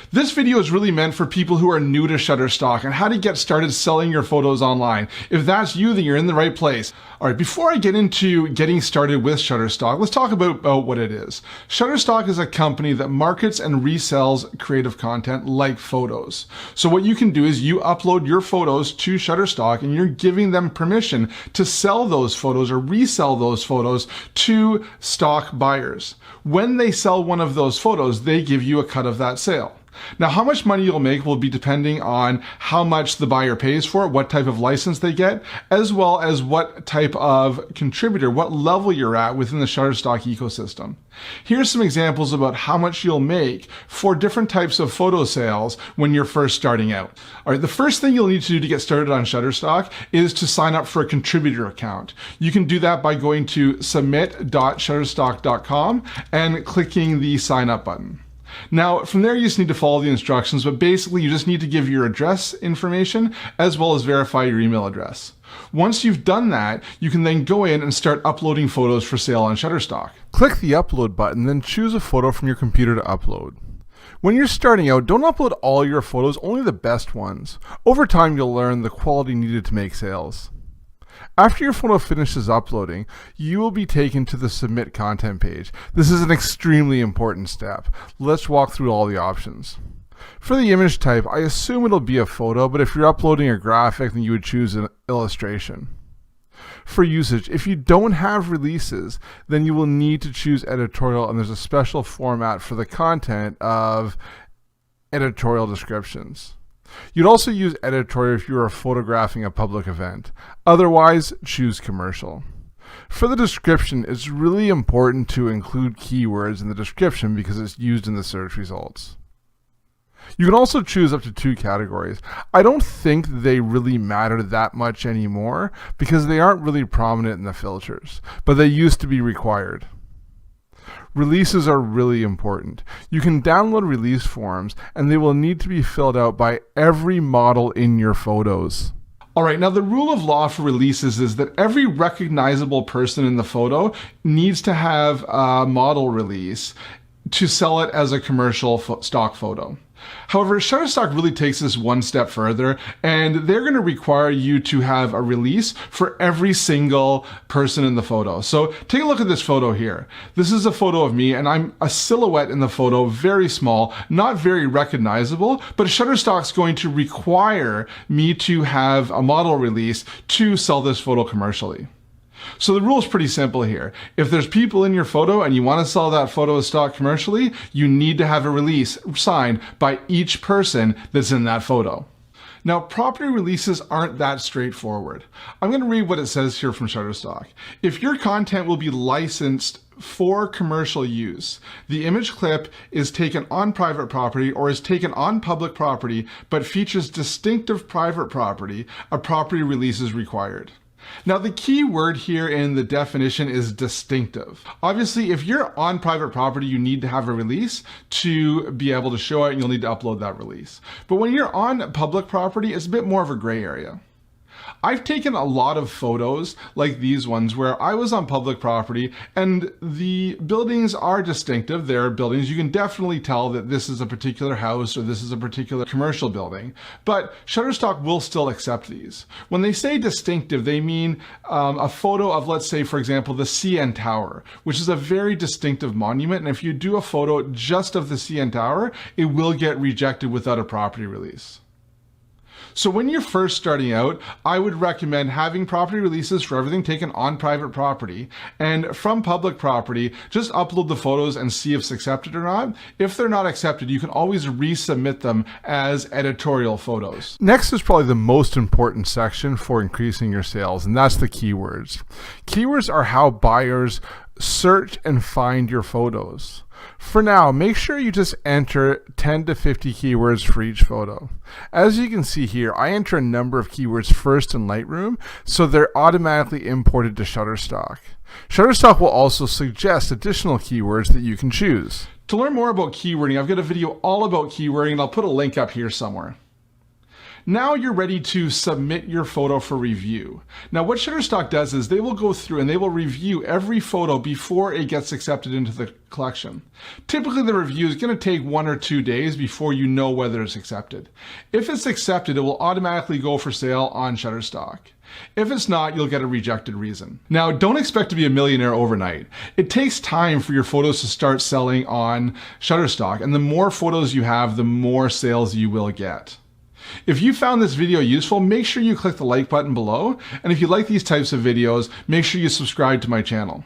This video is really meant for people who are new to Shutterstock and how to get started selling your photos online. If that's you, then you're in the right place. All right, before I get into getting started with Shutterstock, let's talk about what it is. Shutterstock is a company that markets and resells creative content like photos. So what you can do is you upload your photos to Shutterstock and you're giving them permission to sell those photos or resell those photos to stock buyers. When they sell one of those photos, they give you a cut of that sale. Now, how much money you'll make will be depending on how much the buyer pays for it, what type of license they get, as well as what type of contributor, what level you're at within the Shutterstock ecosystem. Here's some examples about how much you'll make for different types of photo sales when you're first starting out. All right, the first thing you'll need to do to get started on Shutterstock is to sign up for a contributor account. You can do that by going to submit.shutterstock.com and clicking the sign up button. Now, from there, you just need to follow the instructions, but basically you just need to give your address information as well as verify your email address. Once you've done that, you can then go in and start uploading photos for sale on Shutterstock. Click the upload button, then choose a photo from your computer to upload. When you're starting out, don't upload all your photos, only the best ones. Over time, you'll learn the quality needed to make sales. After your photo finishes uploading, you will be taken to the Submit Content page. This is an extremely important step. Let's walk through all the options. For the image type, I assume it'll be a photo, but if you're uploading a graphic, then you would choose an illustration. For usage, if you don't have releases, then you will need to choose editorial, and there's a special format for the content of editorial descriptions. You'd also use editorial if you are photographing a public event. Otherwise, choose commercial. For the description, it's really important to include keywords in the description because it's used in the search results. You can also choose up to 2 categories. I don't think they really matter that much anymore because they aren't really prominent in the filters, but they used to be required. Releases are really important. You can download release forms and they will need to be filled out by every model in your photos. All right, now the rule of law for releases is that every recognizable person in the photo needs to have a model release to sell it as a commercial stock photo. However, Shutterstock really takes this one step further, and they're going to require you to have a release for every single person in the photo. So take a look at this photo here. This is a photo of me, and I'm a silhouette in the photo, very small, not very recognizable, but Shutterstock's going to require me to have a model release to sell this photo commercially. So the rule is pretty simple here. If there's people in your photo and you want to sell that photo as stock commercially, you need to have a release signed by each person that's in that photo. Now, property releases aren't that straightforward. I'm going to read what it says here from Shutterstock. If your content will be licensed for commercial use, the image clip is taken on private property or is taken on public property but features distinctive private property, a property release is required. Now, the key word here in the definition is distinctive. Obviously, if you're on private property, you need to have a release to be able to show it, and you'll need to upload that release. But when you're on public property, it's a bit more of a gray area. I've taken a lot of photos like these ones where I was on public property and the buildings are distinctive. They're buildings. You can definitely tell that this is a particular house or this is a particular commercial building, but Shutterstock will still accept these. When they say distinctive, they mean a photo of, let's say, for example, the CN Tower, which is a very distinctive monument. And if you do a photo just of the CN Tower, it will get rejected without a property release. So when you're first starting out, I would recommend having property releases for everything taken on private property, and from public property, just upload the photos and see if it's accepted or not. If they're not accepted, you can always resubmit them as editorial photos. Next is probably the most important section for increasing your sales, and that's the keywords. Keywords are how buyers search and find your photos. For now, make sure you just enter 10 to 50 keywords for each photo. As you can see here, I enter a number of keywords first in Lightroom, so they're automatically imported to Shutterstock. Shutterstock will also suggest additional keywords that you can choose. To learn more about keywording, I've got a video all about keywording, and I'll put a link up here somewhere. Now you're ready to submit your photo for review. Now what Shutterstock does is they will go through and they will review every photo before it gets accepted into the collection. Typically the review is going to take 1 or 2 days before you know whether it's accepted. If it's accepted, it will automatically go for sale on Shutterstock. If it's not, you'll get a rejected reason. Now, don't expect to be a millionaire overnight. It takes time for your photos to start selling on Shutterstock, and the more photos you have, the more sales you will get. If you found this video useful, make sure you click the like button below, and if you like these types of videos, make sure you subscribe to my channel.